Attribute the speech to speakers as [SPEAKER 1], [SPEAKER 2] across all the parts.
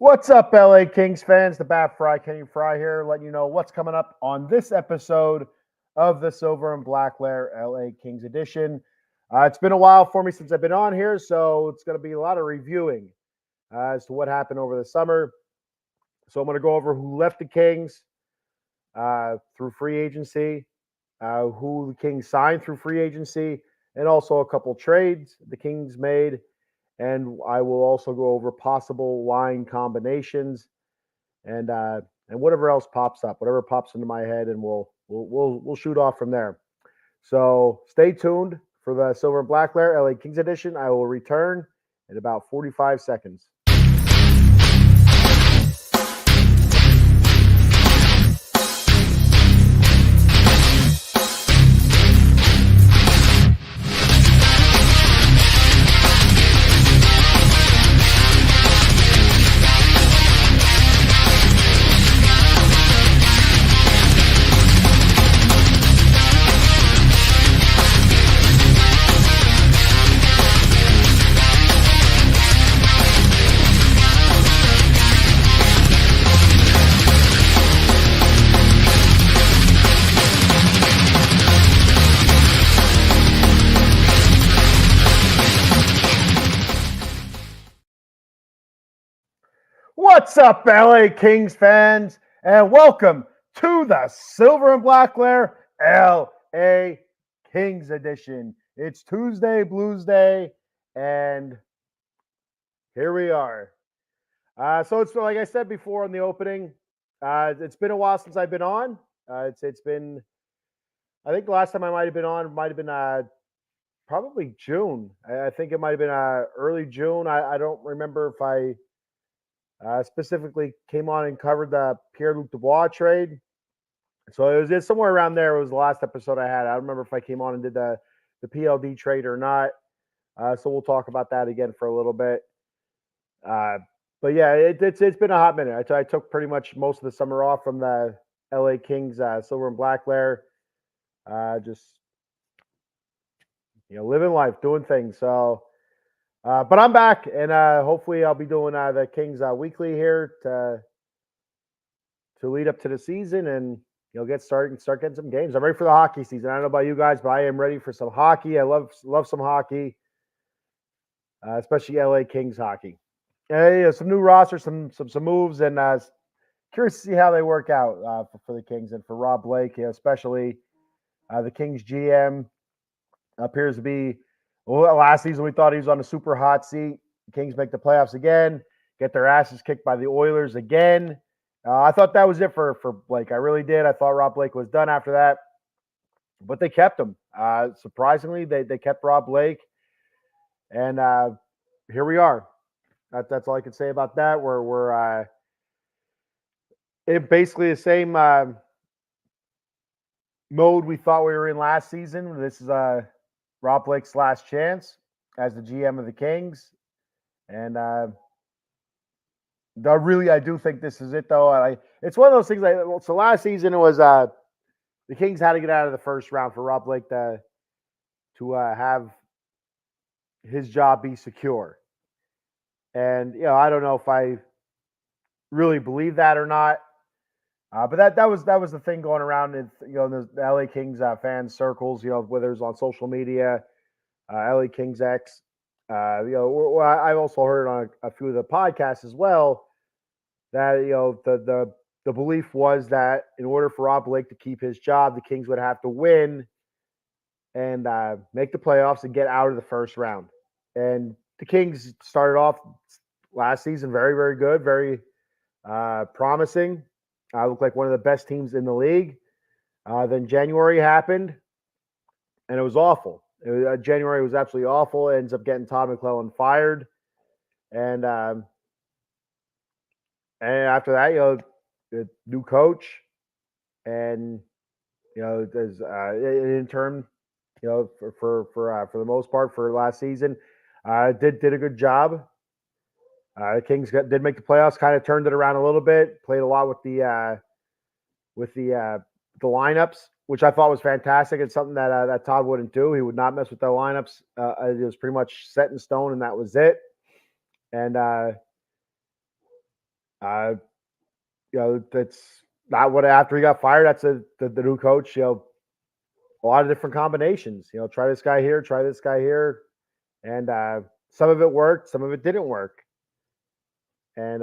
[SPEAKER 1] What's up, LA Kings fans? The Bat Fry, Kenny Fry here, letting you know what's coming up on this episode of the Silver and Black Lair LA Kings edition. It's been a while for me since I've been on here, so it's going to be a lot of reviewing as to what happened over the summer. So I'm going to go over who left the Kings through free agency, who the Kings signed through free agency, and also a couple trades the Kings made. And I will also go over possible line combinations and whatever else pops up, whatever pops into my head, and we'll shoot off from there. So stay tuned for the Silver and Black Lair LA Kings edition. I will return in about 45 seconds. What's up, LA Kings fans, and welcome to the Silver and Black Lair LA Kings edition. It's Tuesday, Blues Day, and here we are. So it's like I said before in the opening, it's been a while since I've been on. It's been, I think the last time I might have been on might have been probably June. I think it might have been early June. I don't remember if I specifically came on and covered the Pierre-Luc Dubois trade. So it was somewhere around there. It was the last episode I had. I don't remember if I came on and did the PLD trade or not. So we'll talk about that again for a little bit. But yeah, it's been a hot minute. I took pretty much most of the summer off from the LA Kings Silver and Black Lair. Just living life, doing things. So but I'm back, and hopefully I'll be doing the Kings weekly here to lead up to the season and get started and start getting some games. I'm ready for the hockey season. I don't know about you guys, but I am ready for some hockey. I love some hockey, especially LA Kings hockey. Some new rosters, some moves, and curious to see how they work out for the Kings and for Rob Blake, especially the Kings GM appears to be. Well, last season we thought he was on a super hot seat. The Kings make the playoffs again, get their asses kicked by the Oilers again. I thought that was it for Blake. I really did. I thought Rob Blake was done after that, but they kept him. Surprisingly, they kept Rob Blake, and here we are. That's all I can say about that. We're in basically the same mode we thought we were in last season. This is Rob Blake's last chance as the GM of the Kings. And I do think this is it, though. It's one of those things. So last season it was the Kings had to get out of the first round for Rob Blake to have his job be secure. And, I don't know if I really believe that or not. But that was the thing going around in the LA Kings fan circles, whether it's on social media, LA Kings X. I've also heard on a few of the podcasts as well that the belief was that in order for Rob Blake to keep his job, the Kings would have to win and make the playoffs and get out of the first round. And the Kings started off last season very, very good, very promising. Looked like one of the best teams in the league. Then January happened, and it was awful. January was absolutely awful. It ends up getting Todd McClellan fired, and after that, the new coach, and there's an interim, for the most part for last season, did a good job. The Kings did make the playoffs, kind of turned it around a little bit, played a lot with the lineups, which I thought was fantastic. It's something that Todd wouldn't do. He would not mess with the lineups. It was pretty much set in stone, and that was it. And Uh, that's not what after he got fired. That's the new coach. A lot of different combinations. Try this guy here, try this guy here, and some of it worked, some of it didn't work. And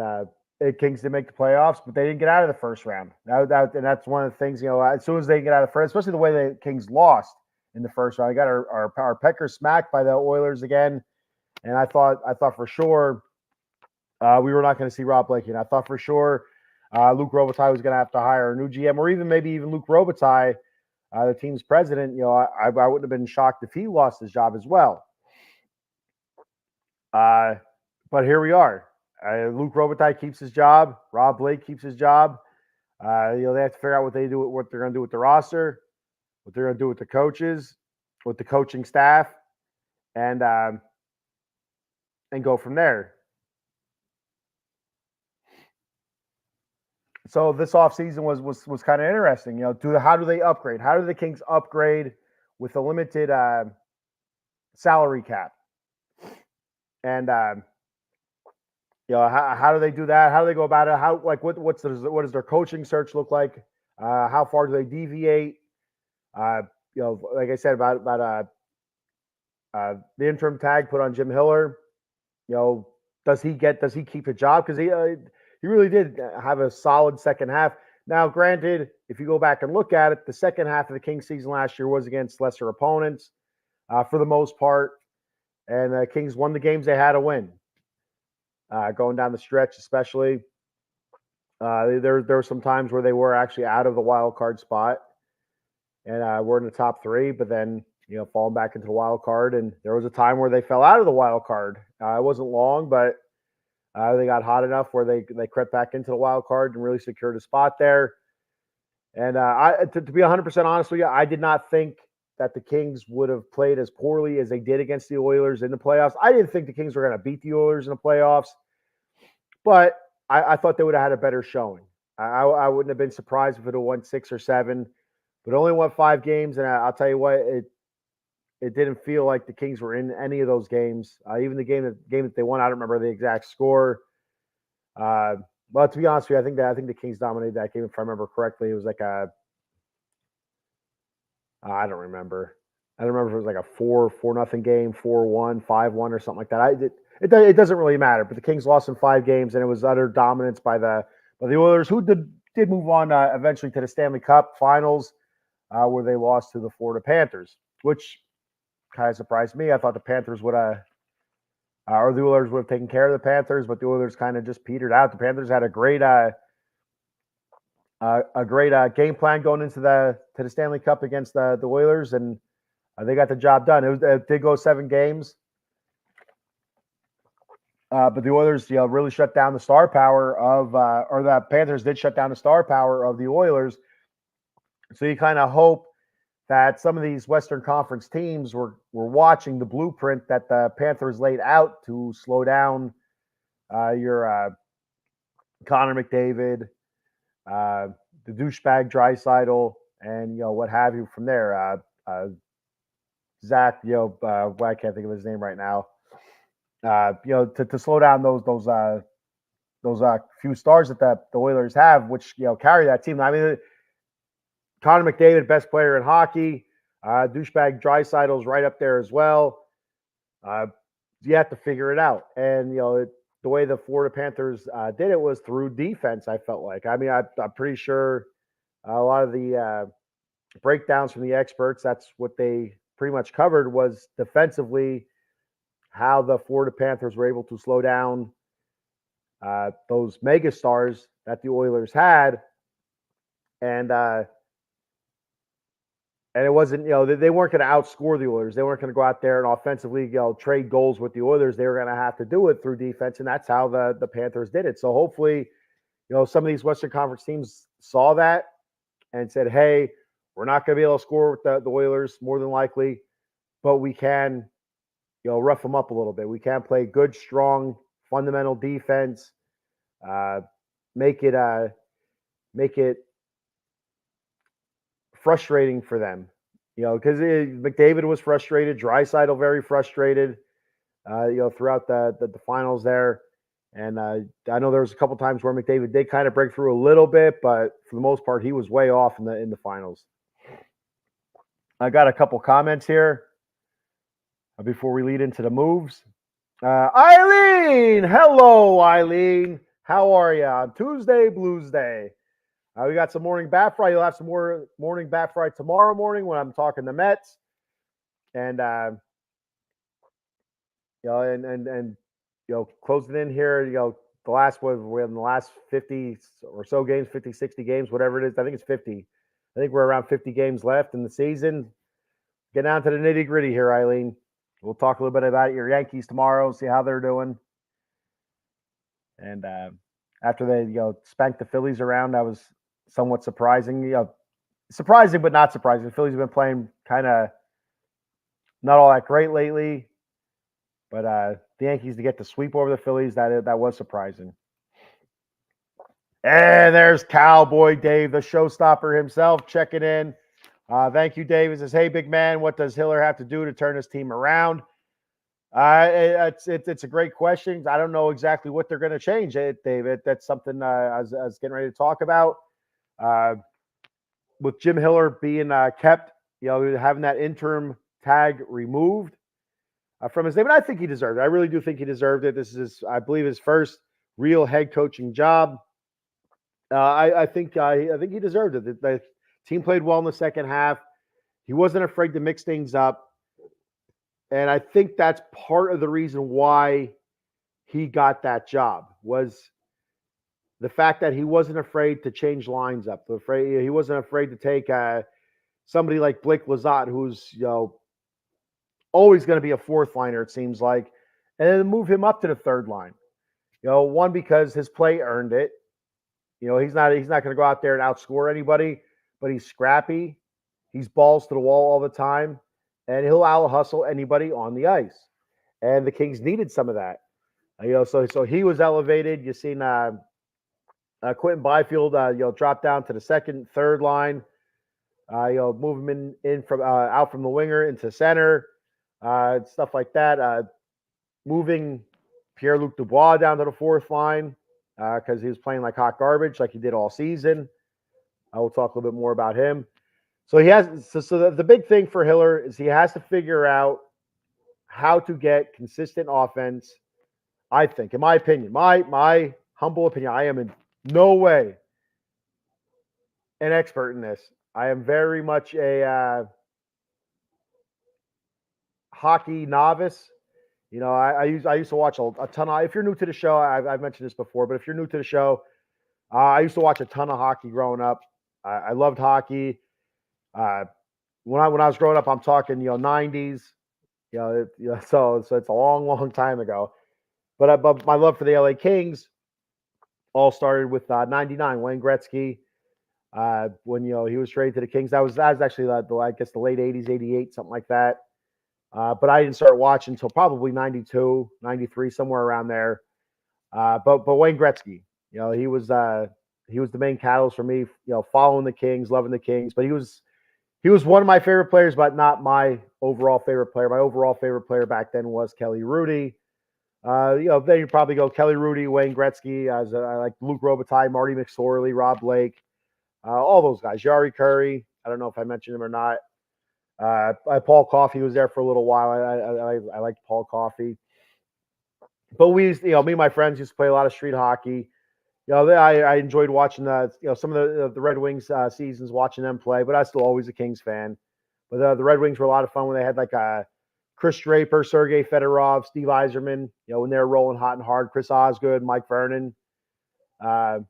[SPEAKER 1] the Kings didn't make the playoffs, but they didn't get out of the first round. And that's one of the things. As soon as they get out of the first, especially the way the Kings lost in the first round, I got our pecker smacked by the Oilers again. And I thought for sure we were not going to see Rob Blakey. And I thought for sure Luke Robitaille was going to have to hire a new GM, or maybe even Luke Robitaille, the team's president. I wouldn't have been shocked if he lost his job as well. But here we are. Luke Robitaille keeps his job. Rob Blake keeps his job. They have to figure out what they're going to do with the roster, what they're going to do with the coaches, with the coaching staff, and go from there. So this offseason was kind of interesting. How do they upgrade? How do the Kings upgrade with a limited salary cap? And how do they do that? How do they go about it? What does their coaching search look like? How far do they deviate? Like I said about the interim tag put on Jim Hiller. Does he keep a job? Because he really did have a solid second half. Now, granted, if you go back and look at it, the second half of the Kings season last year was against lesser opponents for the most part, and the Kings won the games they had to win. Going down the stretch, especially, there were some times where they were actually out of the wild card spot, and were in the top three, but then falling back into the wild card, and there was a time where they fell out of the wild card. It wasn't long, but they got hot enough where they crept back into the wild card and really secured a spot there. And to be 100% honest with you, I did not think that the Kings would have played as poorly as they did against the Oilers in the playoffs. I didn't think the Kings were going to beat the Oilers in the playoffs, but I thought they would have had a better showing. I wouldn't have been surprised if it had won 6 or 7, but only won 5 games. And I'll tell you what, it didn't feel like the Kings were in any of those games. Even the game that they won, I don't remember the exact score. Well, to be honest with you, I think the Kings dominated that game, if I remember correctly. It was like I don't remember. I don't remember if it was like a 4-0 game, 4-1, 5-1, or something like that. It doesn't really matter. But the Kings lost in 5 games, and it was utter dominance by the Oilers, who did move on eventually to the Stanley Cup Finals, where they lost to the Florida Panthers, which kind of surprised me. I thought the Panthers would have, or the Oilers would have taken care of the Panthers, but the Oilers kind of just petered out. The Panthers had a great game plan going into the Stanley Cup against the Oilers, and they got the job done. It did go 7 games, but the Oilers, really shut down the star power of, or the Panthers did shut down the star power of the Oilers. So you kind of hope that some of these Western Conference teams were watching the blueprint that the Panthers laid out to slow down your Connor McDavid, the douchebag Draisaitl, and what have you from there. Zach, I can't think of his name right now. To slow down those few stars that the Oilers have, which carry that team. I mean, Connor McDavid, best player in hockey. Douchebag Draisaitl's right up there as well. You have to figure it out. And, the way the Florida Panthers did it was through defense, I felt like. I mean, I'm pretty sure a lot of the breakdowns from the experts, that's what they pretty much covered, was defensively how the Florida Panthers were able to slow down those megastars that the Oilers had. And it wasn't, they weren't going to outscore the Oilers. They weren't going to go out there and offensively, trade goals with the Oilers. They were going to have to do it through defense, and that's how the Panthers did it. So hopefully, some of these Western Conference teams saw that and said, hey, we're not going to be able to score with the Oilers more than likely, but we can, rough them up a little bit. We can play good, strong, fundamental defense, make it frustrating for them, because McDavid was frustrated, Draisaitl very frustrated, throughout the finals there, And I know there was a couple times where McDavid did kind of break through a little bit, but for the most part, he was way off in the finals. I got a couple comments here before we lead into the moves. Eileen, hello, Eileen. How are you on Tuesday, Blues Day? We got some morning bat fry. You'll have some more morning bat fry tomorrow morning when I'm talking the Mets, and closing in here. The last one we're in the last 50 or so games, 50, 60 games, whatever it is. I think it's 50. I think we're around 50 games left in the season. Get down to the nitty gritty here, Eileen. We'll talk a little bit about your Yankees tomorrow, see how they're doing. And after they, spanked the Phillies around, that was somewhat surprising. Surprising but not surprising. The Phillies have been playing kind of not all that great lately. But the Yankees to get the sweep over the Phillies, that was surprising. And there's Cowboy Dave, the showstopper himself, checking in. Thank you, Dave. He says, "Hey, big man, what does Hiller have to do to turn his team around?" It's a great question. I don't know exactly what they're going to change, David. That's something I was getting ready to talk about. With Jim Hiller being kept, having that interim tag removed from his name, and I think he deserved it. I really do think he deserved it. This is, I believe, his first real head coaching job. I think he deserved it. The team played well in the second half. He wasn't afraid to mix things up. And I think that's part of the reason why he got that job was the fact that he wasn't afraid to change lines up. He wasn't afraid to take somebody like Blake Lizotte, who's always going to be a fourth liner, it seems like, and then move him up to the third line. One, because his play earned it. He's not going to go out there and outscore anybody, but he's scrappy. He's balls to the wall all the time, and he'll out-hustle anybody on the ice. And the Kings needed some of that. So he was elevated. You've seen Quentin Byfield, drop down to the second, third line. Move him in from out from the winger into center, stuff like that. Moving Pierre-Luc Dubois down to the fourth line because he was playing like hot garbage, like he did all season. I will talk a little bit more about him. So he has. So the big thing for Hiller is he has to figure out how to get consistent offense. I think, in my opinion, my humble opinion, I am in no way an expert in this. I am very much a hockey novice. I used to watch a ton of. If you're new to the show, I've mentioned this before, but if you're new to the show, I used to watch a ton of hockey growing up. I loved hockey. When I was growing up, I'm talking 90s. So it's a long, long time ago. But my love for the LA Kings all started with 99, Wayne Gretzky. When he was traded to the Kings, that was actually I guess the late 80s, 88, something like that. But I didn't start watching until probably 92, 93, somewhere around there. But Wayne Gretzky, he was the main catalyst for me, following the Kings, loving the Kings. But he was one of my favorite players, but not my overall favorite player. My overall favorite player back then was Kelly Rudy. Then you probably go Kelly Rudy, Wayne Gretzky, I like Luc Robitaille, Marty McSorley, Rob Blake, all those guys. Jari Kurri. I don't know if I mentioned him or not. Paul Coffey was there for a little while. I liked Paul Coffey. But we used, me and my friends used to play a lot of street hockey. I enjoyed watching some of the Red Wings seasons, watching them play. But I was still always a Kings fan. But the Red Wings were a lot of fun when they had like Chris Draper, Sergei Fedorov, Steve Yzerman. When they were rolling hot and hard, Chris Osgood, Mike Vernon. Guys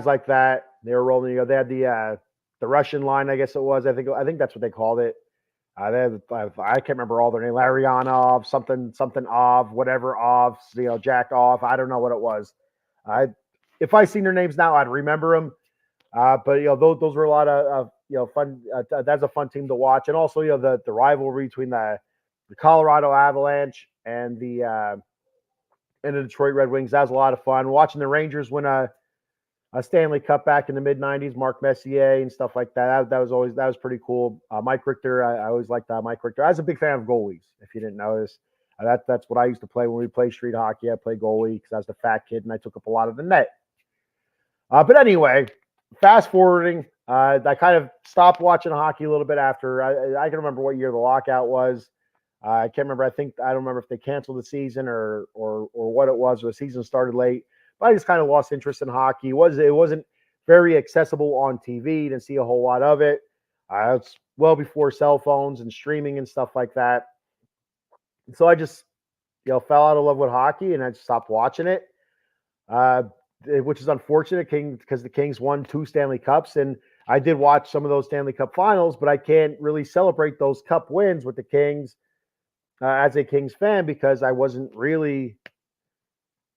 [SPEAKER 1] like that. They were rolling. They had the Russian line, I guess it was. I think that's what they called it. I can't remember all their name. Larionov, something Ov, whatever Ov, Jack Off. I don't know what it was. If I seen their names now, I'd remember them. But those were a lot of fun. That's a fun team to watch, and also the rivalry between the Colorado Avalanche and the Detroit Red Wings. That was a lot of fun. Watching the Rangers win a Stanley Cup back in the mid '90s, Mark Messier and stuff like that. That was pretty cool. Mike Richter, I always liked Mike Richter. I was a big fan of goalies. If you didn't notice, That's what I used to play when we played street hockey. I played goalie because I was the fat kid and I took up a lot of the net. But anyway, fast forwarding, I kind of stopped watching hockey a little bit after. I can remember what year the lockout was. I can't remember. I don't remember if they canceled the season or what it was. Or the season started late, but I just kind of lost interest in hockey. It wasn't very accessible on TV. Didn't see a whole lot of it. It's well before cell phones and streaming and stuff like that. So I just fell out of love with hockey and I just stopped watching it. Which is unfortunate because the Kings won 2 Stanley Cups, and I did watch some of those Stanley Cup finals, but I can't really celebrate those Cup wins with the Kings as a Kings fan because I wasn't really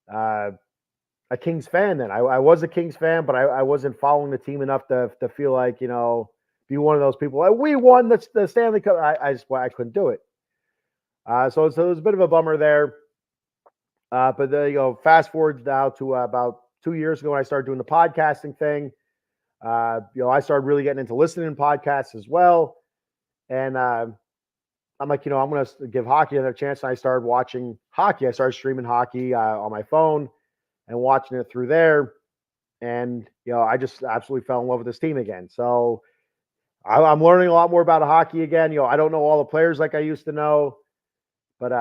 [SPEAKER 1] a Kings fan then. I was a Kings fan, but I wasn't following the team enough to feel like, be one of those people. We won the Stanley Cup. I couldn't do it. So it was a bit of a bummer there. But fast forward now to about 2 years ago when I started doing the podcasting thing. I started really getting into listening to podcasts as well. And I'm like, I'm going to give hockey another chance. And I started watching hockey. I started streaming hockey on my phone and watching it through there. And, I just absolutely fell in love with this team again. So I'm learning a lot more about hockey again. I don't know all the players like I used to know, but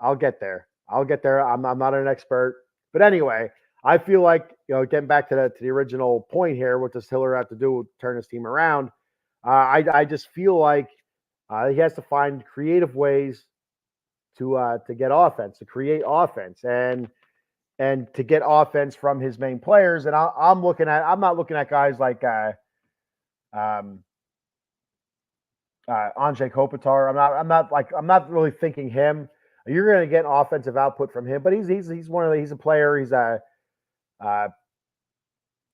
[SPEAKER 1] I'll get there. I'm not an expert. But anyway, I feel like, getting back to the original point here, what does Hiller have to do to turn his team around? I just feel like he has to find creative ways to get offense, to create offense, and to get offense from his main players. And I'm not looking at guys like Andrzej Kopitar. I'm not really thinking him. You're going to get offensive output from him, but he's he's a player. He's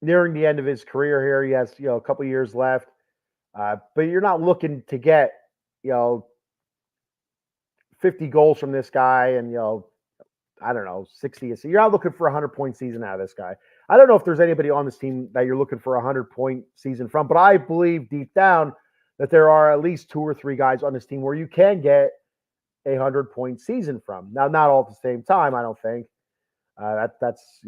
[SPEAKER 1] nearing the end of his career here. He has a couple years left, but you're not looking to get 50 goals from this guy and I don't know 60. So you're not looking for a 100-point season out of this guy. I don't know if there's anybody on this team that you're looking for a 100-point season from, but I believe deep down that there are at least 2 or 3 guys on this team where you can get a 100-point season from. Now, not all at the same time, I don't think. That's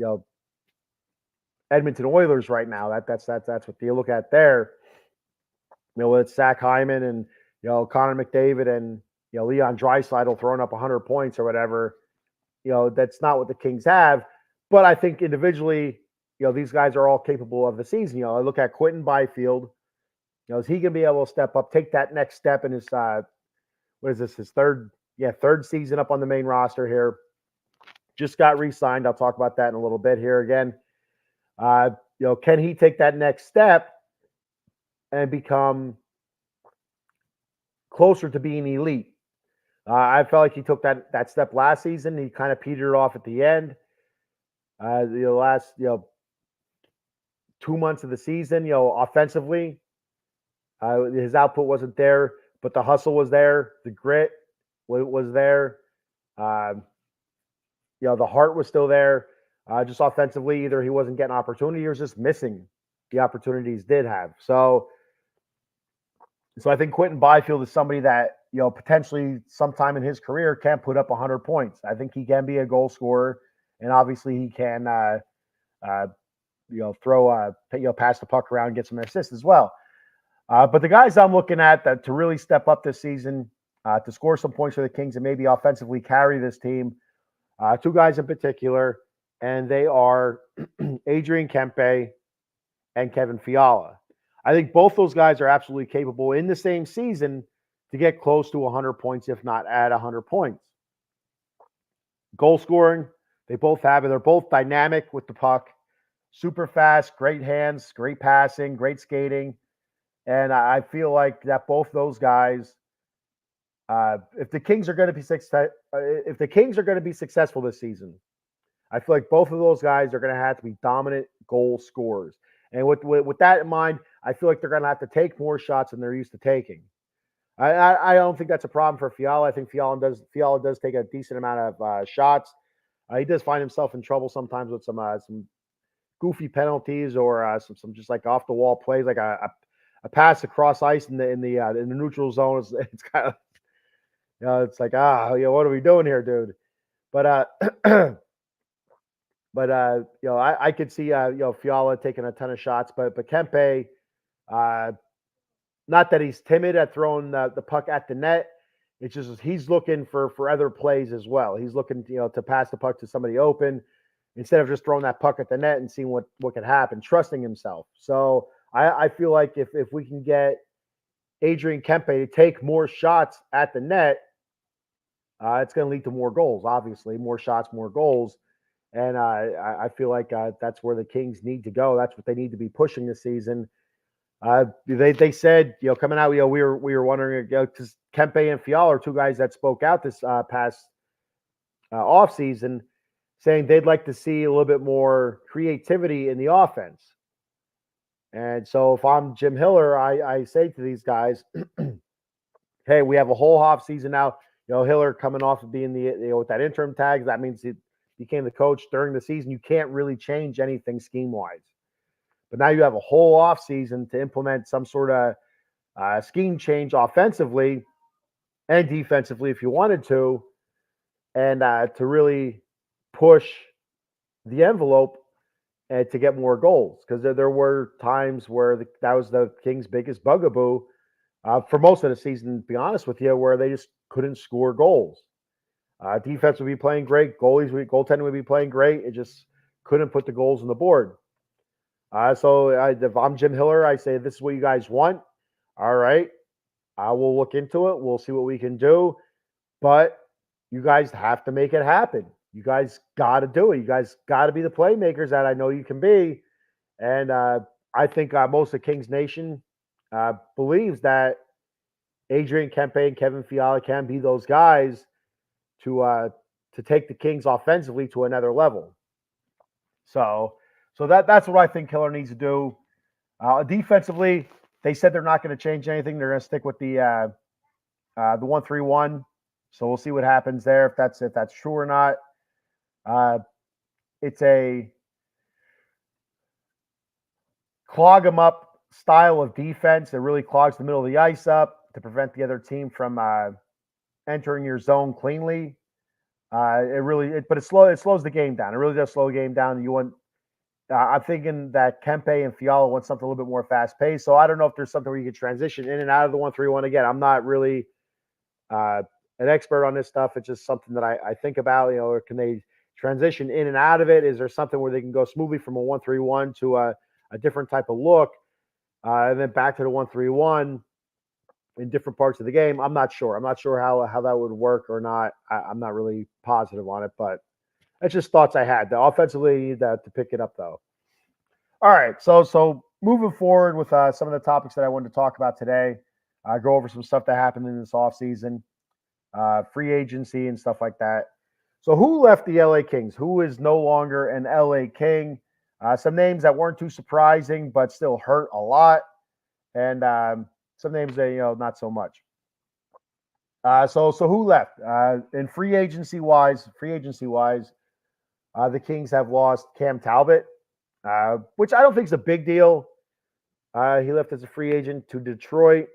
[SPEAKER 1] Edmonton Oilers right now. That's what you look at there. It's Zach Hyman and Connor McDavid and Leon Draisaitl throwing up 100 points or whatever. That's not what the Kings have. But I think individually, these guys are all capable of the season. I look at Quentin Byfield. Is he going to be able to step up, take that next step in his what is this? His third season up on the main roster here. Just got re-signed. I'll talk about that in a little bit here again. Can he take that next step and become closer to being elite? I felt like he took that step last season. He kind of petered off at the end. The last 2 months of the season, offensively, his output wasn't there, but the hustle was there. The grit was there. The heart was still there. Just offensively, either he wasn't getting opportunity or was just missing the opportunities did have. So I think Quentin Byfield is somebody that, potentially sometime in his career can put up 100 points. I think he can be a goal scorer, and obviously he can, throw, pass the puck around, get some assists as well. But the guys I'm looking at that to really step up this season, to score some points for the Kings and maybe offensively carry this team, 2 guys in particular, and they are Adrian Kempe and Kevin Fiala. I think both those guys are absolutely capable in the same season to get close to 100 points, if not at 100 points. Goal scoring, they both have it. They're both dynamic with the puck, super fast, great hands, great passing, great skating. And I feel like that both those guys, if the Kings are going to be successful this season, I feel like both of those guys are going to have to be dominant goal scorers. And with that in mind, I feel like they're going to have to take more shots than they're used to taking. I don't think that's a problem for Fiala. I think Fiala does take a decent amount of shots. He does find himself in trouble sometimes with some goofy penalties or some just like off the wall plays, like a pass across ice in the neutral zone. It's kind of It's like, what are we doing here, dude? But I could see Fiala taking a ton of shots, but Kempe, uh, not that he's timid at throwing the puck at the net. It's just he's looking for other plays as well. He's looking to pass the puck to somebody open instead of just throwing that puck at the net and seeing what can happen, trusting himself. So I feel like if we can get Adrian Kempe to take more shots at the net, it's going to lead to more goals. Obviously, more shots, more goals. And I feel like that's where the Kings need to go. That's what they need to be pushing this season. They said, coming out, we were wondering, because Kempe and Fiala are two guys that spoke out this past off season, saying they'd like to see a little bit more creativity in the offense. And so if I'm Jim Hiller, I say to these guys, hey, we have a whole off season now. Hiller coming off of being with that interim tag, that means he became the coach during the season. You can't really change anything scheme wise. But now you have a whole off season to implement some sort of scheme change offensively and defensively if you wanted to, and to really push the envelope and to get more goals. Because there were times where that was the Kings' biggest bugaboo for most of the season, to be honest with you, where they just couldn't score goals. Defense would be playing great. Goaltending would be playing great. It just couldn't put the goals on the board. So if I'm Jim Hiller, I say, this is what you guys want. All right. I will look into it. We'll see what we can do. But you guys have to make it happen. You guys got to do it. You guys got to be the playmakers that I know you can be. And I think most of Kings Nation believes that Adrian Kempe and Kevin Fiala can be those guys to take the Kings offensively to another level. So that's what I think Hiller needs to do. Defensively, they said they're not going to change anything. They're going to stick with the 1-3-1. So we'll see what happens there if that's true or not. It's a clog them up style of defense. It really clogs the middle of the ice up to prevent the other team from entering your zone cleanly. But it slows the game down. It really does slow the game down. You want. I'm thinking that Kempe and Fiala want something a little bit more fast paced. So I don't know if there's something where you can transition in and out of the 1-3-1. Again, I'm not really an expert on this stuff. It's just something that I think about. Or can they transition in and out of it? Is there something where they can go smoothly from a 1-3-1 to a different type of look, and then back to the 1-3-1 in different parts of the game? I'm not sure. I'm not sure how that would work or not. I'm not really positive on it, but that's just thoughts I had. The offensively, you need to pick it up, though. All right, so moving forward with some of the topics that I wanted to talk about today, go over some stuff that happened in this offseason, free agency and stuff like that. So who left the LA Kings? Who is no longer an LA King? Some names that weren't too surprising, but still hurt a lot, and some names that not so much. So who left? In free agency wise, the Kings have lost Cam Talbot, which I don't think is a big deal. He left as a free agent to Detroit.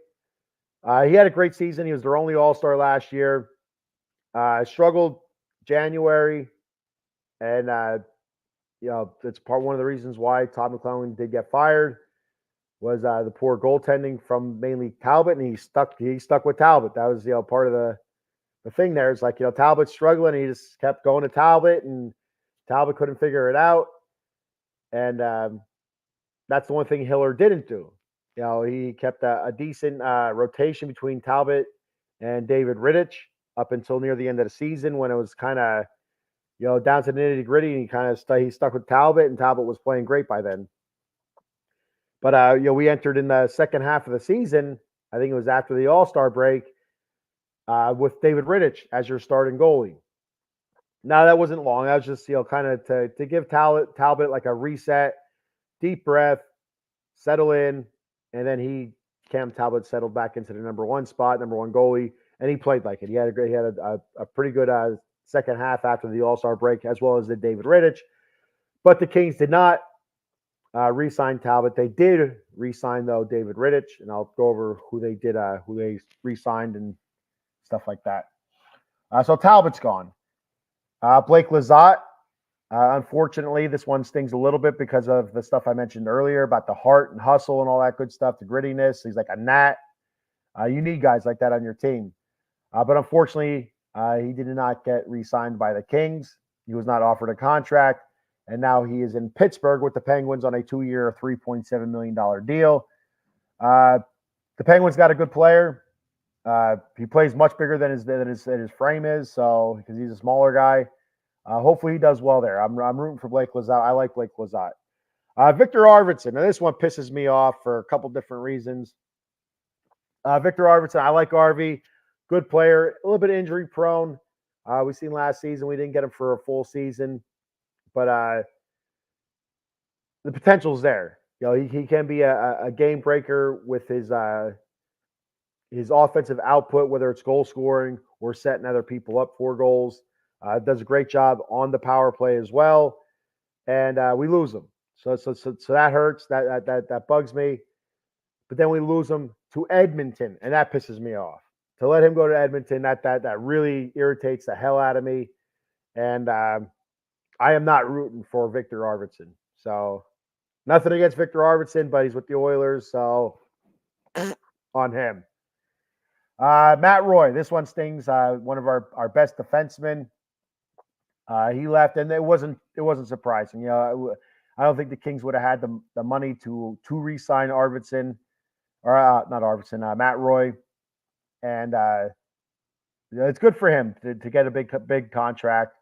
[SPEAKER 1] He had a great season. He was their only All-Star last year. Struggled January, and it's one of the reasons why Todd McClellan did get fired was the poor goaltending from mainly Talbot, and he stuck with Talbot. That was part of the thing there. It's like Talbot's struggling, and he just kept going to Talbot, and Talbot couldn't figure it out, and that's the one thing Hiller didn't do. He kept a decent rotation between Talbot and David Rittich up until near the end of the season when it was kind of down to the nitty gritty, and he stuck with Talbot, and Talbot was playing great by then. But we entered in the second half of the season. I think it was after the All-Star break with David Rittich as your starting goalie. Now that wasn't long. That was just kind of to give Talbot like a reset, deep breath, settle in, and then Cam Talbot settled back into the number one spot, number one goalie, and he played like it. He had a pretty good second half after the All-Star break, as well as did David Rittich. But the Kings did not re-sign Talbot. They did re-sign though David Rittich, and I'll go over who they re-signed and stuff like that. So Talbot's gone. Blake Lizotte, unfortunately, this one stings a little bit because of the stuff I mentioned earlier about the heart and hustle and all that good stuff, the grittiness. He's like a gnat. You need guys like that on your team. But unfortunately, he did not get re-signed by the Kings. He was not offered a contract, and now he is in Pittsburgh with the Penguins on a 2-year, $3.7 million deal. The Penguins got a good player. He plays much bigger than his frame is, so because he's a smaller guy. Hopefully he does well there. I'm rooting for Blake Lizotte. I like Blake Lizotte. Victor Arvidsson. Now this one pisses me off for a couple different reasons. Victor Arvidsson, I like RV. Good player, a little bit injury prone. We seen last season we didn't get him for a full season, but the potential's there. You know, he can be a game breaker with his offensive output, whether it's goal scoring or setting other people up for goals. Does a great job on the power play as well, and we lose him. So that hurts. That bugs me. But then we lose him to Edmonton, and that pisses me off. To let him go to Edmonton, that really irritates the hell out of me. And I am not rooting for Victor Arvidsson. So nothing against Victor Arvidsson, but he's with the Oilers, so on him. Matt Roy, this one stings. One of our best defensemen. He left, and it wasn't surprising. You know, I don't think the Kings would have had the money to re-sign Arvidsson, or not Arvidsson, Matt Roy, and it's good for him to get a big contract,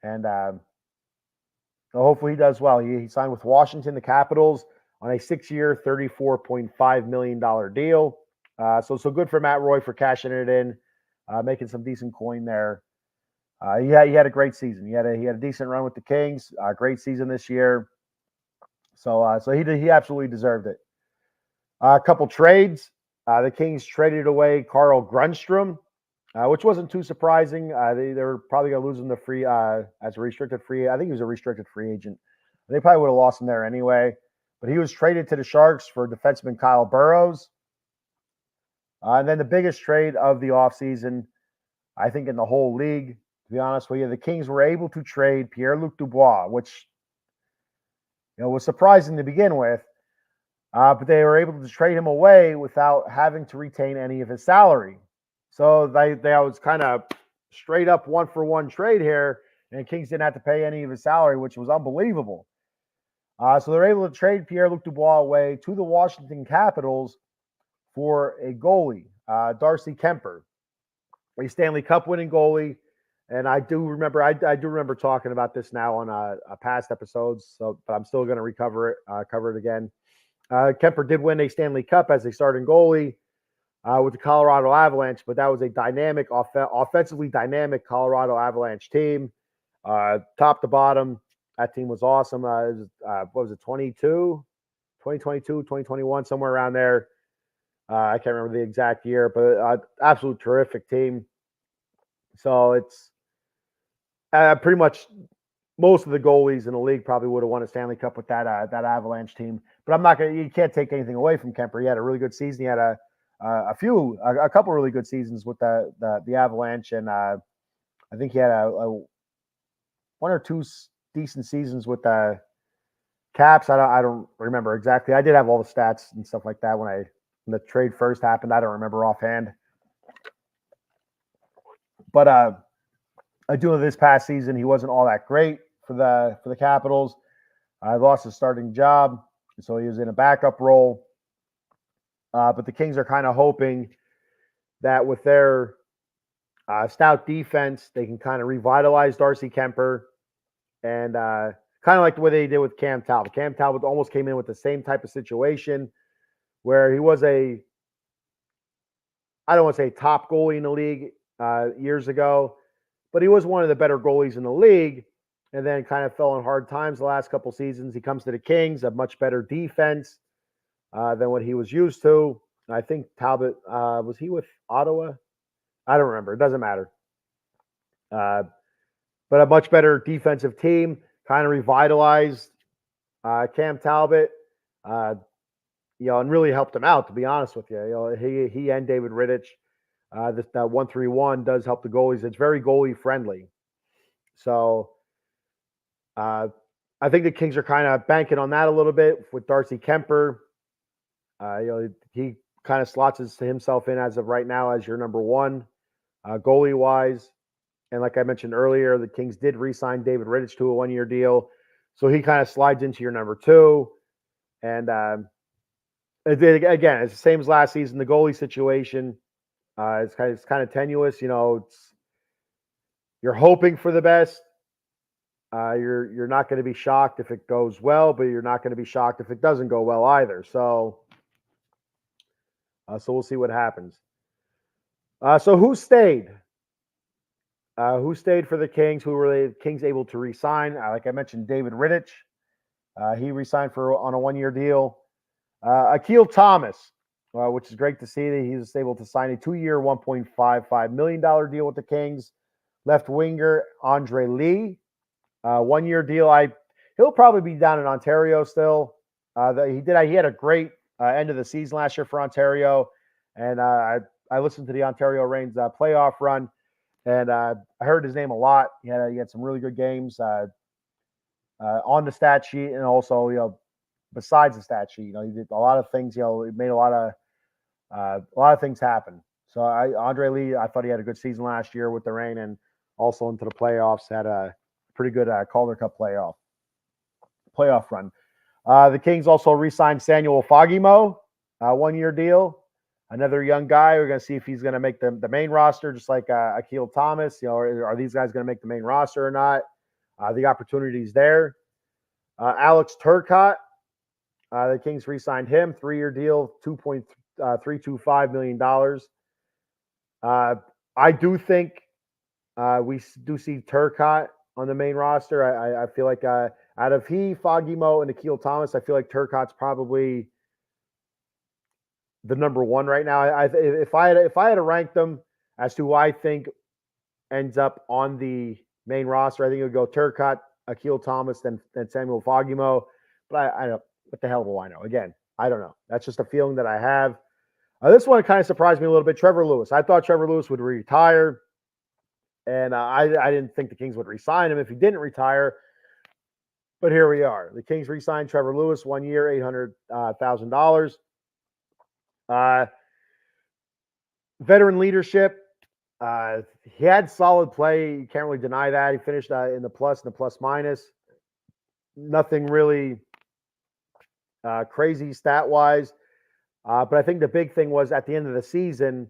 [SPEAKER 1] and so hopefully he does well. He signed with Washington, the Capitals, on a 6-year, $34.5 million deal. So good for Matt Roy for cashing it in, making some decent coin there. He had a great season. He had a decent run with the Kings. Great season this year. So he absolutely deserved it. A couple trades. The Kings traded away Carl Grundstrom, which wasn't too surprising. They were probably going to lose him to free as a restricted free. I think he was a restricted free agent. They probably would have lost him there anyway. But he was traded to the Sharks for defenseman Kyle Burrows. And then the biggest trade of the offseason, I think in the whole league, to be honest with you, the Kings were able to trade Pierre-Luc Dubois, which was surprising to begin with. But they were able to trade him away without having to retain any of his salary. So they was kind of straight up 1-for-1 trade here, and Kings didn't have to pay any of his salary, which was unbelievable. So they're able to trade Pierre-Luc Dubois away to the Washington Capitals for a goalie, Darcy Kemper, a Stanley Cup winning goalie. And I do remember talking about this now on a past episodes. But I'm still going to cover it again. Kemper did win a Stanley Cup as a starting goalie with the Colorado Avalanche, but that was a dynamic, offensively dynamic Colorado Avalanche team, top to bottom. That team was awesome. What was it, 2022, 2021, somewhere around there. I can't remember the exact year, but absolute terrific team. So it's pretty much most of the goalies in the league probably would have won a Stanley Cup with that Avalanche team. But you can't take anything away from Kemper. He had a really good season. He had a couple really good seasons with the Avalanche, and I think he had a one or two decent seasons with the Caps. I don't remember exactly. I did have all the stats and stuff like that when the trade first happened. I don't remember offhand. But I do know this past season he wasn't all that great for the Capitals. I lost his starting job, so he was in a backup role. But the Kings are kind of hoping that with their stout defense, they can kind of revitalize Darcy Kemper, and kind of like the way they did with Cam Talbot. Cam Talbot almost came in with the same type of situation where he was I don't want to say top goalie in the league years ago, but he was one of the better goalies in the league, and then kind of fell in hard times the last couple seasons. He comes to the Kings, a much better defense than what he was used to. I think Talbot, was he with Ottawa? I don't remember. It doesn't matter. But a much better defensive team, kind of revitalized Cam Talbot, and really helped him out, to be honest with you. He and David Rittich. This 131 does help the goalies. It's very goalie friendly. So uh, I think the Kings are kind of banking on that a little bit with Darcy Kemper. He kind of slots himself in as of right now as your number one goalie wise. And like I mentioned earlier, the Kings did re-sign David Rittich to a 1-year deal, so he kind of slides into your number two. And again, it's the same as last season. The goalie situation, it's kind of tenuous. You're hoping for the best. You're not going to be shocked if it goes well, but you're not going to be shocked if it doesn't go well either. So we'll see what happens. So who stayed? Who stayed for the Kings? Who were the Kings able to re-sign? Like I mentioned, David Rittich. He re-signed on a 1-year deal. Akil Thomas, which is great to see that he was able to sign a 2-year, $1.55 million deal with the Kings. Left winger Andre Lee, 1-year deal. He'll probably be down in Ontario still. He had a great end of the season last year for Ontario, and I listened to the Ontario Reigns playoff run, and I heard his name a lot. He had some really good games on the stat sheet, and also besides the stat sheet, he did a lot of things. He made a lot of things happen. So Andre Lee, I thought he had a good season last year with the Reign, and also into the playoffs had a pretty good Calder Cup playoff run. The Kings also re-signed Samuel Fagimo, 1-year deal. Another young guy. We're going to see if he's going to make the main roster, just like Akil Thomas. Are these guys going to make the main roster or not? The opportunity's there. Alex Turcotte, the Kings re-signed him, 3-year deal, $2.325 million. I do think we do see Turcotte on the main roster. I feel like out of Fagimo, and Akil Thomas, I feel like Turcotte's probably the number one right now. If I had to rank them as to who I think ends up on the main roster, I think it would go Turcotte, Akil Thomas, then Samuel Fagimo. But I don't. What the hell do I know? Again, I don't know. That's just a feeling that I have. This one kind of surprised me a little bit. Trevor Lewis. I thought Trevor Lewis would retire, and I didn't think the Kings would re-sign him if he didn't retire. But here we are. The Kings re-signed Trevor Lewis, 1 year, $800,000. Veteran leadership. He had solid play. You can't really deny that. He finished in the plus and the plus minus. Nothing really crazy stat wise. But I think the big thing was at the end of the season,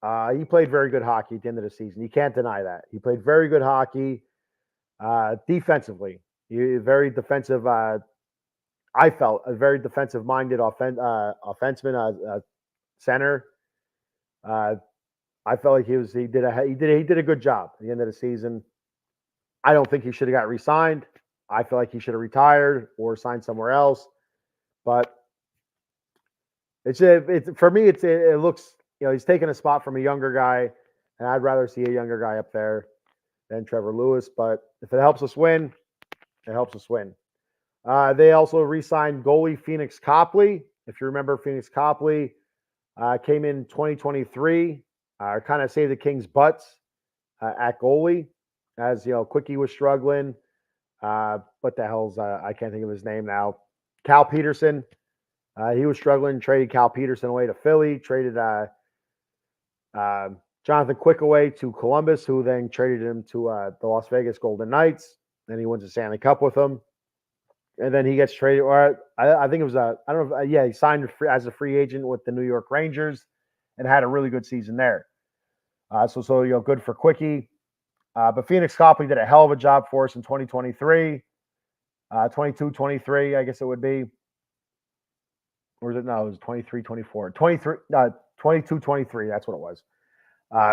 [SPEAKER 1] he played very good hockey at the end of the season. You can't deny that. He played very good hockey defensively. Very defensive. I felt a very defensive-minded offenseman, center. I felt like he did a good job at the end of the season. I don't think he should have got re-signed. I feel like he should have retired or signed somewhere else. But for me, it looks, he's taking a spot from a younger guy, and I'd rather see a younger guy up there than Trevor Lewis. But if it helps us win, it helps us win. They also re-signed goalie Phoenix Copley. If you remember, Phoenix Copley came in 2023, kind of saved the Kings' butts at goalie, as Quickie was struggling. What the hell's I can't think of his name now. Cal Peterson. He was struggling. Traded Cal Peterson away to Philly. Traded Jonathan Quick away to Columbus, who then traded him to the Las Vegas Golden Knights. Then he wins the Stanley Cup with them. And then he gets traded, or I think it was I don't know. He signed as a free agent with the New York Rangers, and had a really good season there. So good for Quickie. But Phoenix Copley did a hell of a job for us in 2023, 22-23, I guess it would be. Or was it? No, it was 23-24. 22-23, that's what it was.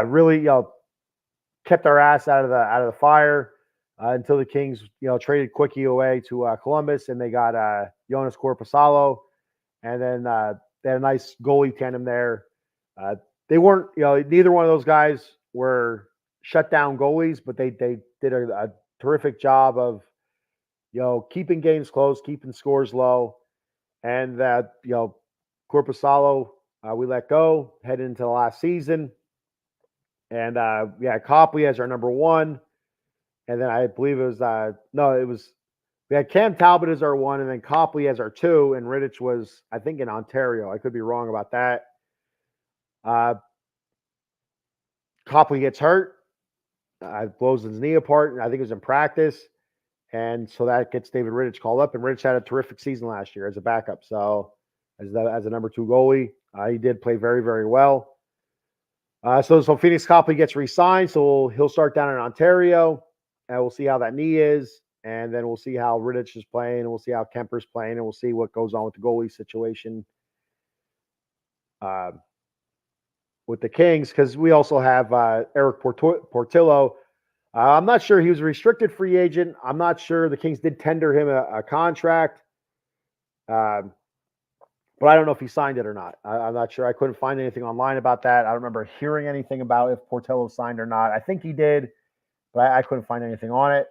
[SPEAKER 1] Really, kept our ass out of the fire until the Kings, traded Quickie away to Columbus, and they got Jonas Korpisalo, and then they had a nice goalie tandem there. They weren't, neither one of those guys were shutdown goalies, but they did a terrific job of, keeping games close, keeping scores low, and that, Korpisalo, we let go heading into the last season. And yeah, Copley as our number one. And then I believe it was we had Cam Talbot as our one, and then Copley as our two, and Rittich was, I think, in Ontario. I could be wrong about that. Copley gets hurt, blows his knee apart, and I think it was in practice. And so that gets David Rittich called up, and Rittich had a terrific season last year as a backup. So as a number two goalie, he did play very, very well. So Phoenix Copley gets re-signed, so he'll start down in Ontario, and we'll see how that knee is, and then we'll see how Rittich is playing, and we'll see how Kemper's playing, and we'll see what goes on with the goalie situation with the Kings, because we also have Eric Portillo. I'm not sure he was a restricted free agent. I'm not sure the Kings did tender him a contract. But I don't know if he signed it or not. I'm not sure. I couldn't find anything online about that. I don't remember hearing anything about if Portillo signed or not. I think he did, but I couldn't find anything on it.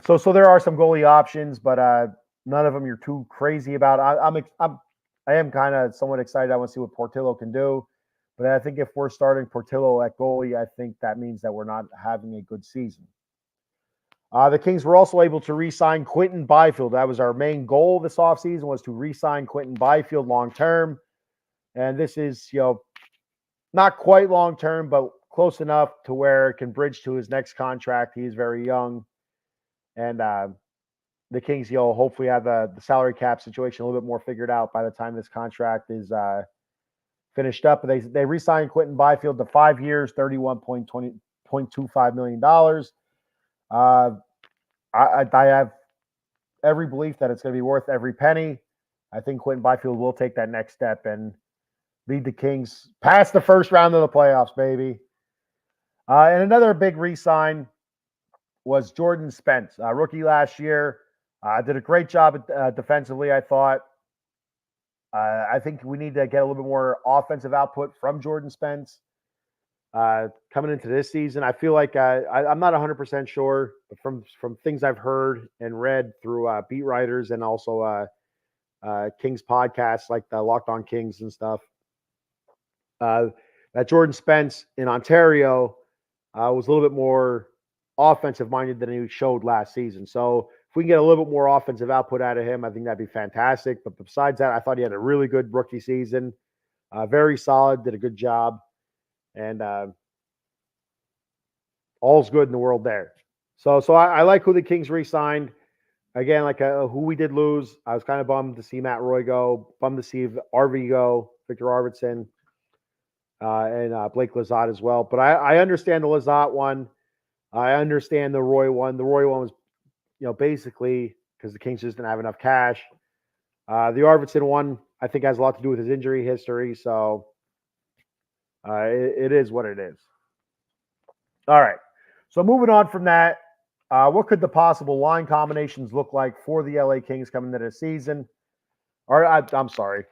[SPEAKER 1] So there are some goalie options, but none of them you're too crazy about. I am kind of somewhat excited. I want to see what Portillo can do. But I think if we're starting Portillo at goalie, I think that means that we're not having a good season. The Kings were also able to re-sign Quinton Byfield. That was our main goal this offseason, was to re-sign Quinton Byfield long-term. And this is, not quite long-term, but close enough to where it can bridge to his next contract. He's very young. And the Kings, hopefully have the salary cap situation a little bit more figured out by the time this contract is finished up. They re-signed Quinton Byfield to 5 years, $31.25 million. I have every belief that it's going to be worth every penny. I think Quinton Byfield will take that next step and lead the Kings past the first round of the playoffs, baby. And another big re-sign was Jordan Spence, rookie last year. Did a great job defensively, I thought. I think we need to get a little bit more offensive output from Jordan Spence. Coming into this season, I feel like I'm not 100% sure, but from things I've heard and read through beat writers and also Kings podcasts like the Locked On Kings and stuff, that Jordan Spence in Ontario was a little bit more offensive minded than he showed last season. So if we can get a little bit more offensive output out of him, I think that'd be fantastic. But besides that, I thought he had a really good rookie season, very solid, did a good job. And all's good in the world there. So I like who the Kings re-signed. Again, like who we did lose. I was kind of bummed to see Matt Roy go, bummed to see RV go, Victor Arvidsson, and Blake Lizotte as well. But I understand the Lizotte one. I understand the Roy one. The Roy one was, basically because the Kings just didn't have enough cash. The Arvidsson one, I think, has a lot to do with his injury history. So it is what it is. All right. So moving on from that, what could the possible line combinations look like for the LA Kings coming into the season? I'm sorry.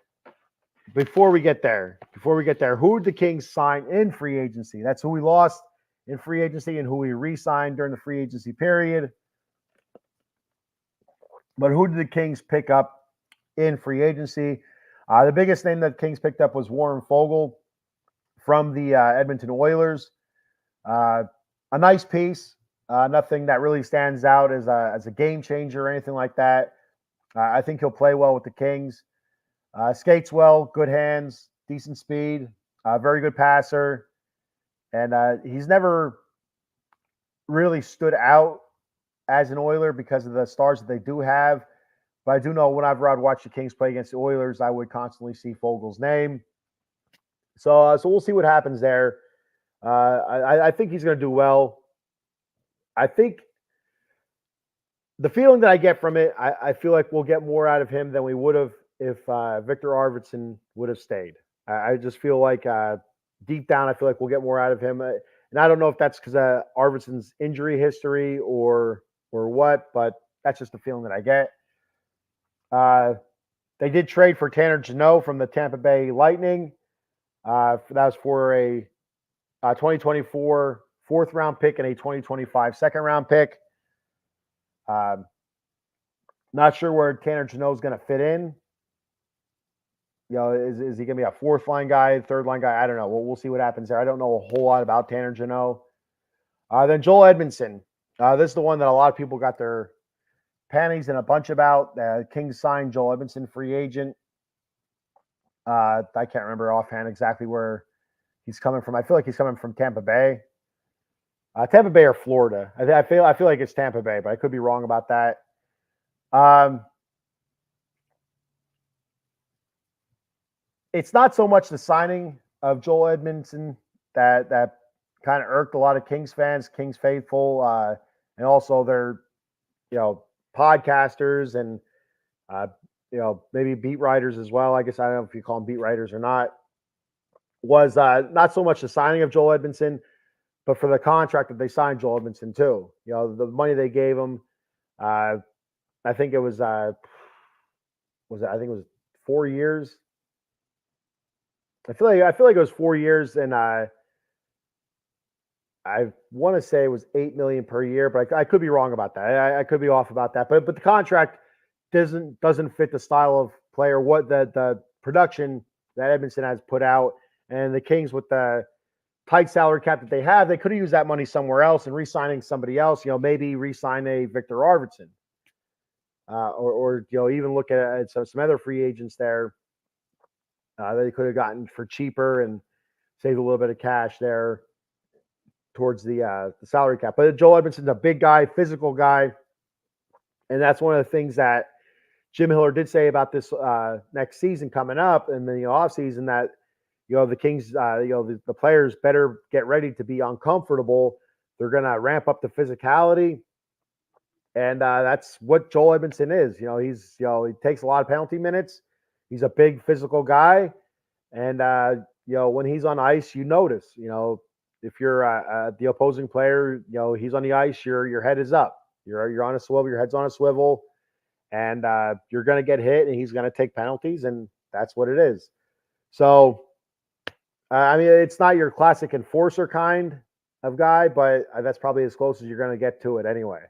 [SPEAKER 1] Before we get there, who did the Kings sign in free agency? That's who we lost in free agency and who we re-signed during the free agency period. But who did the Kings pick up in free agency? The biggest name that the Kings picked up was Warren Foegele from the Edmonton Oilers. A nice piece. Nothing that really stands out as a game changer or anything like that. I think he'll play well with the Kings. Skates well, good hands, decent speed, very good passer. And he's never really stood out as an Oiler because of the stars that they do have. But I do know whenever I'd watch the Kings play against the Oilers, I would constantly see Fogel's name. So we'll see what happens there. I think he's going to do well. I think the feeling that I get from it, I feel like we'll get more out of him than we would have if Victor Arvidsson would have stayed. I just feel like deep down, I feel like we'll get more out of him. And I don't know if that's because of Arvidsson's injury history or what, but that's just the feeling that I get. They did trade for Tanner Jeannot from the Tampa Bay Lightning. That was for a 2024 fourth-round pick and a 2025 second-round pick. Not sure where Tanner Jeannot is going to fit in. is he going to be a fourth line guy, third line guy? I don't know. We'll see what happens there. I don't know a whole lot about Tanner Jeannot. Then Joel Edmondson. This is the one that a lot of people got their panties in a bunch about. Kings signed Joel Edmondson, free agent. I can't remember offhand exactly where he's coming from. I feel like he's coming from Tampa Bay. Tampa Bay or Florida. I feel like it's Tampa Bay, but I could be wrong about that. It's not so much the signing of Joel Edmondson that kind of irked a lot of Kings fans, Kings faithful, and also their podcasters and maybe beat writers as well. I guess I don't know if you call them beat writers or not. Was not so much the signing of Joel Edmondson, but for the contract that they signed Joel Edmondson too. The money they gave him. I think it was I think it was 4 years. I feel like it was 4 years, and I want to say it was $8 million per year, but I could be wrong about that. I could be off about that. But the contract doesn't fit the style of player, what the production that Edmondson has put out, and the Kings with the tight salary cap that they have, they could have used that money somewhere else and re-signing somebody else. Maybe re-sign a Victor Arvidsson, or even look at some other free agents there. That they could have gotten for cheaper and saved a little bit of cash there towards the salary cap. But Joel Edmondson's a big guy, physical guy, and that's one of the things that Jim Hiller did say about this next season coming up in the off season, that the Kings, the players better get ready to be uncomfortable. They're going to ramp up the physicality, and that's what Joel Edmondson is. He takes a lot of penalty minutes. He's a big physical guy, and when he's on ice, you notice. If you're the opposing player, he's on the ice, your head is up. You're on a swivel. Your head's on a swivel, and you're going to get hit, and he's going to take penalties, and that's what it is. So, it's not your classic enforcer kind of guy, but that's probably as close as you're going to get to it anyway.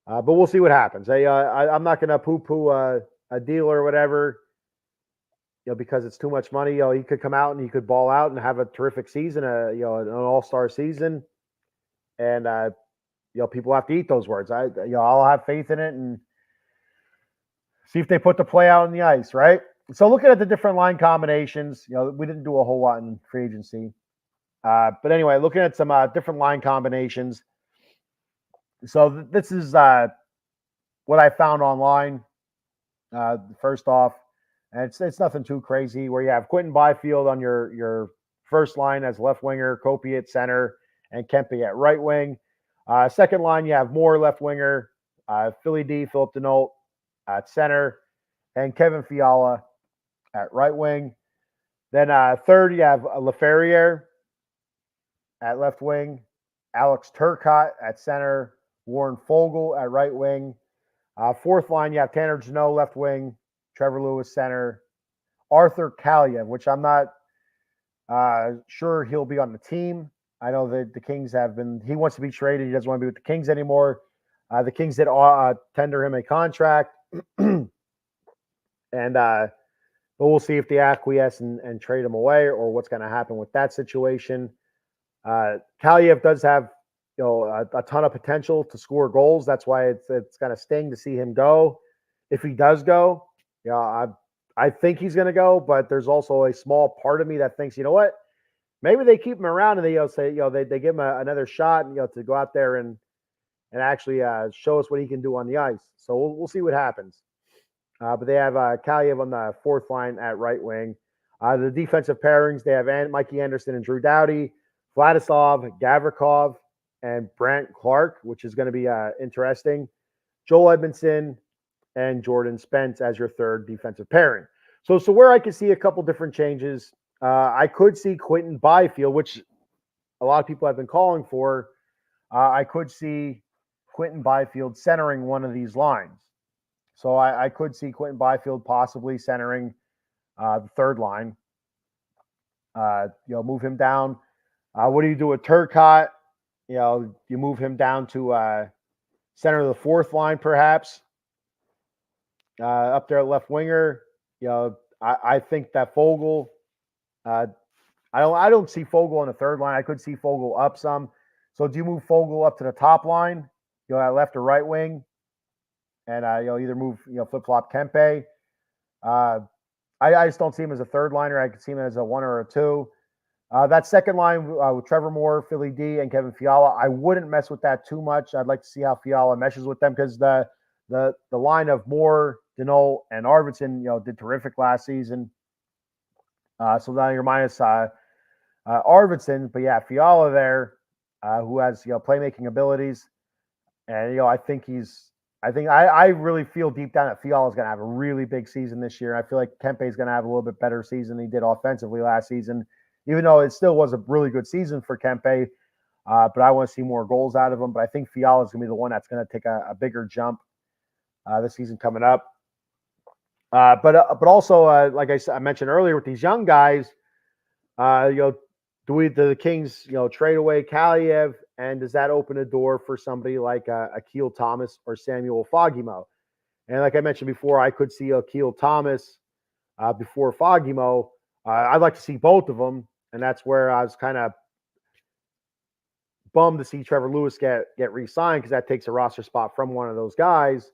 [SPEAKER 1] But we'll see what happens. I'm not going to poo-poo a deal or whatever. Because it's too much money. He could come out and he could ball out and have a terrific season, an all-star season, and people have to eat those words. I'll have faith in it and see if they put the play out on the ice, right? So looking at the different line combinations, we didn't do a whole lot in free agency, but anyway, looking at some different line combinations. So this is what I found online. First off. And it's nothing too crazy, where you have Quentin Byfield on your first line as left winger, Kopi at center, and Kempe at right wing. Second line, you have Moore left winger, Philip Deneault at center, and Kevin Fiala at right wing. Then third, you have Lair at left wing, Alex Turcotte at center, Warren Foegele at right wing. Fourth line, you have Tanner Jeannot left wing, Trevor Lewis center, Arthur Kaliev, which I'm not sure he'll be on the team. I know that the Kings he wants to be traded. He doesn't want to be with the Kings anymore. The Kings did tender him a contract. But we'll see if they acquiesce and trade him away, or what's going to happen with that situation. Kaliev does have a ton of potential to score goals. That's why it's going to sting to see him go. If he does go, I think he's going to go, but there's also a small part of me that thinks, what, maybe they keep him around and they say, they give him another shot, to go out there and actually show us what he can do on the ice. So we'll see what happens. But they have Kaliev on the fourth line at right wing. The defensive pairings, they have Mikey Anderson and Drew Doughty, Vladislav Gavrikov, and Brant Clark, which is going to be interesting. Joel Edmondson and Jordan Spence as your third defensive pairing. So where I could see a couple different changes, I could see Quentin Byfield, which a lot of people have been calling for. I could see Quentin Byfield centering one of these lines. So I could see Quentin Byfield possibly centering the third line. Move him down. What do you do with Turcotte? You move him down to center of the fourth line, perhaps. Up there at left winger, I think that Fogel, uh, I don't see Fogel on the third line. I could see Fogel up some. So do you move Fogel up to the top line, left or right wing, and either move flip flop Kempe. Uh, I just don't see him as a third liner. I could see him as a one or a two. That second line with Trevor Moore, Philly D, and Kevin Fiala, I wouldn't mess with that too much. I'd like to see how Fiala meshes with them because the line of Moore, Denault, and Arvidsson, did terrific last season. So now you're minus Arvidsson, but yeah, Fiala there, who has playmaking abilities, and I really feel deep down that Fiala is going to have a really big season this year. I feel like Kempe is going to have a little bit better season than he did offensively last season, even though it still was a really good season for Kempe. But I want to see more goals out of him. But I think Fiala is going to be the one that's going to take a bigger jump this season coming up. But also, like I mentioned earlier, with these young guys, do the Kings, trade away Kaliev, and does that open a door for somebody like Akil Thomas or Samuel Fogimo? And like I mentioned before, I could see Akil Thomas before Fogimo. I'd like to see both of them, and that's where I was kind of bummed to see Trevor Lewis get re-signed because that takes a roster spot from one of those guys.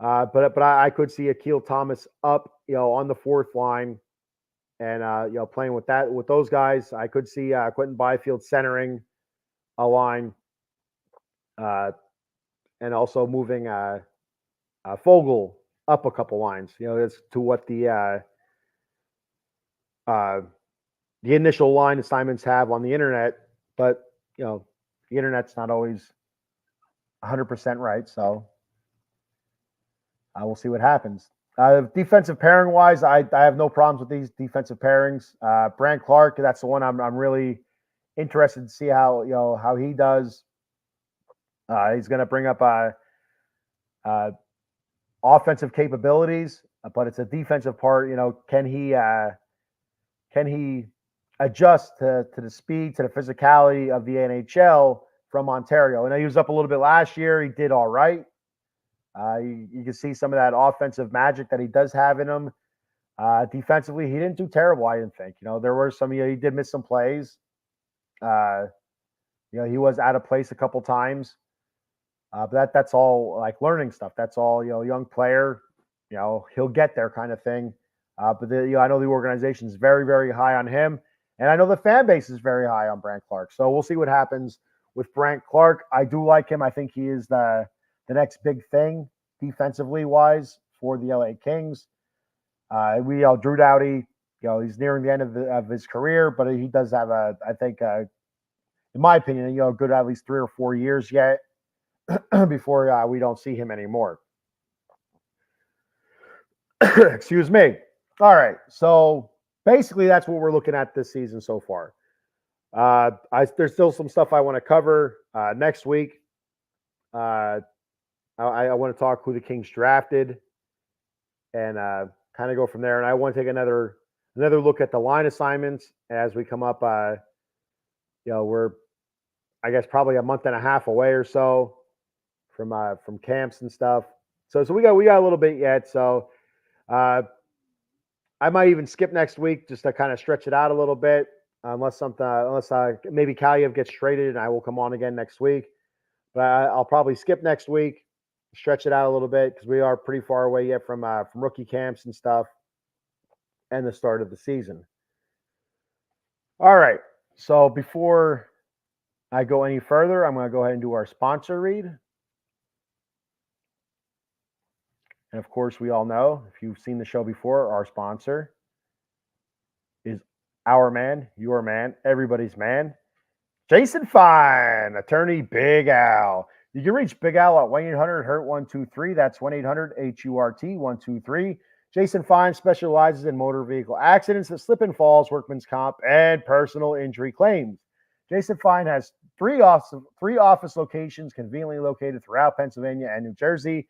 [SPEAKER 1] But I could see Akil Thomas up, on the fourth line. And playing with those guys, I could see Quentin Byfield centering a line, and also moving Fogel up a couple lines. That's to what the initial line assignments have on the internet. But the internet's not always 100% right, so we'll see what happens. Defensive pairing wise, I have no problems with these defensive pairings. Brandt Clark, that's the one I'm really interested to see how he does. He's going to bring up offensive capabilities, but it's a defensive part. Can he adjust to the speed, to the physicality of the NHL from Ontario? And he was up a little bit last year. He did all right. You can see some of that offensive magic that he does have in him. Defensively, he didn't do terrible, I didn't think. There were some, he did miss some plays. He was out of place a couple times. But that's all like learning stuff. That's all, young player, he'll get there kind of thing. But I know the organization is very, very high on him. And I know the fan base is very high on Brandt Clark. So we'll see what happens with Brandt Clark. I do like him. I think he is the next big thing defensively wise for the LA Kings. Drew Doughty, he's nearing the end of his career, but he does have I think, in my opinion, good at least 3 or 4 years yet before we don't see him anymore. Excuse me. All right. So basically that's what we're looking at this season so far. There's still some stuff I want to cover next week. I want to talk who the Kings drafted and kind of go from there. And I want to take another look at the line assignments as we come up. We're, I guess, probably a month and a half away or so from camps and stuff. So we got a little bit yet. So I might even skip next week just to kind of stretch it out a little bit, unless maybe Kaliev gets traded and I will come on again next week. But I'll probably skip next week, stretch it out a little bit because we are pretty far away yet from rookie camps and stuff and the start of the season. All right. So before I go any further, I'm going to go ahead and do our sponsor read. And of course, we all know, if you've seen the show before, our sponsor is our man, your man, everybody's man, Jason Fine, attorney Big Al. You can reach Big Al at 1-800-HURT-123. That's 1-800-HURT-123. Jason Fine specializes in motor vehicle accidents, slip and falls, workman's comp, and personal injury claims. Jason Fine has three office locations conveniently located throughout Pennsylvania and New Jersey.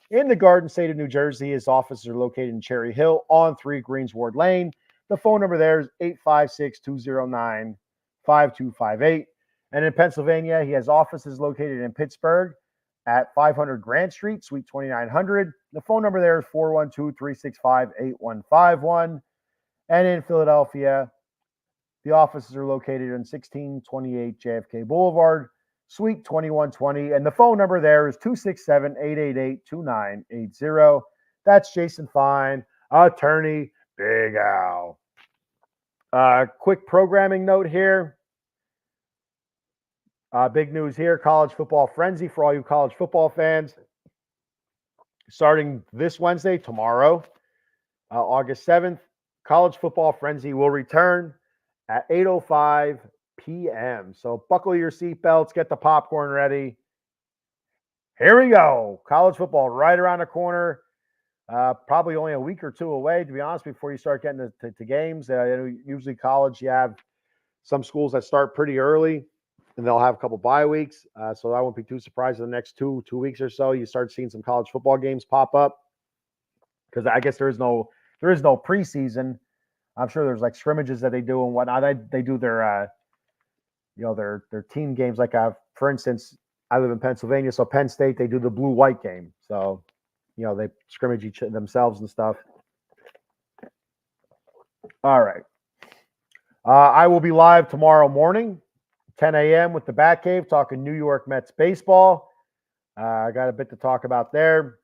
[SPEAKER 1] In the Garden State of New Jersey, his offices are located in Cherry Hill on 3 Greensward Lane. The phone number there is 856-209-5258. And in Pennsylvania, he has offices located in Pittsburgh, at 500 Grant Street, Suite 2900. The phone number there is 412-365-8151. And in Philadelphia, the offices are located in 1628 JFK Boulevard, Suite 2120. And the phone number there is 267-888-2980. That's Jason Fine, attorney Big Al. Quick programming note here. Big news here, college football frenzy for all you college football fans. Starting this Wednesday, tomorrow, August 7th, college football frenzy will return at 8:05 p.m. So buckle your seatbelts, get the popcorn ready. Here we go. College football right around the corner. Probably only a week or two away, to be honest, before you start getting to games. Usually college, you have some schools that start pretty early, and they'll have a couple bye weeks. So I won't be too surprised in the next two weeks or so, you start seeing some college football games pop up. Because I guess there is no preseason. I'm sure there's like scrimmages that they do and whatnot. They do their their team games. Like for instance, I live in Pennsylvania, so Penn State, they do the blue-white game. So they scrimmage each themselves and stuff. All right. I will be live tomorrow morning, 10 a.m. with the Batcave, talking New York Mets baseball. I got a bit to talk about there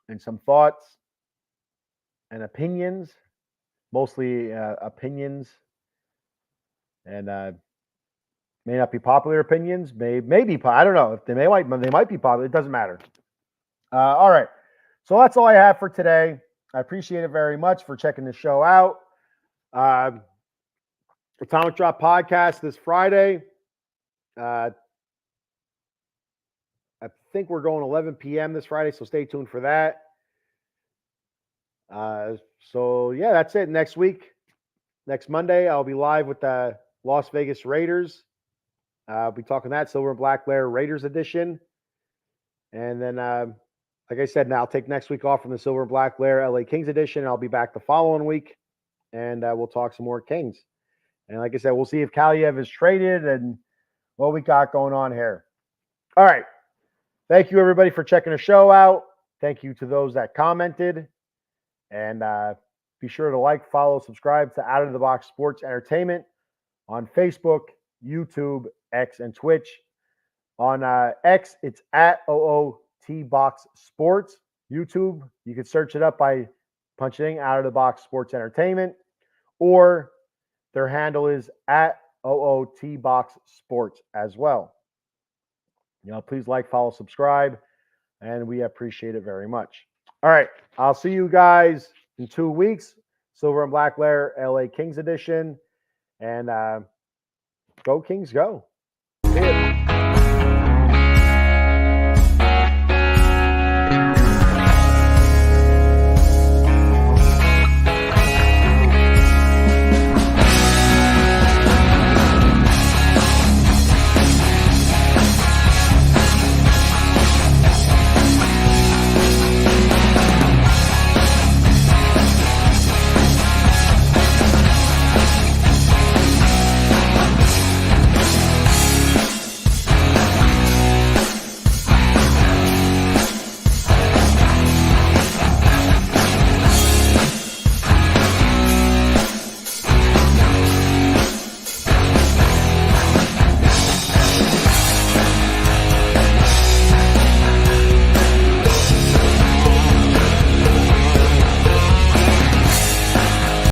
[SPEAKER 1] and some thoughts and opinions, mostly opinions, and may not be popular opinions. Maybe I don't know. They might be popular. It doesn't matter. All right. So that's all I have for today. I appreciate it very much for checking the show out. Atomic Drop podcast this Friday. I think we're going 11 p.m. this Friday, so stay tuned for that. So yeah, that's it. Next Monday, I'll be live with the Las Vegas Raiders. I'll be talking that Silver and Black Lair Raiders edition. And then, like I said, now I'll take next week off from the Silver and Black Lair LA Kings edition. I'll be back the following week, and we'll talk some more Kings. And like I said, we'll see if Kaliev is traded and what we got going on here. All right. Thank you, everybody, for checking the show out. Thank you to those that commented. And be sure to like, follow, subscribe to Out of the Box Sports Entertainment on Facebook, YouTube, X, and Twitch. On X, it's at OOTBox Sports. YouTube, you can search it up by punching Out of the Box Sports Entertainment, or their handle is at OOTBox Sports as well. Please like, follow, subscribe, and we appreciate it very much. All right, I'll see you guys in 2 weeks. Silver and Black Lair LA Kings edition, and go Kings, go. See ya.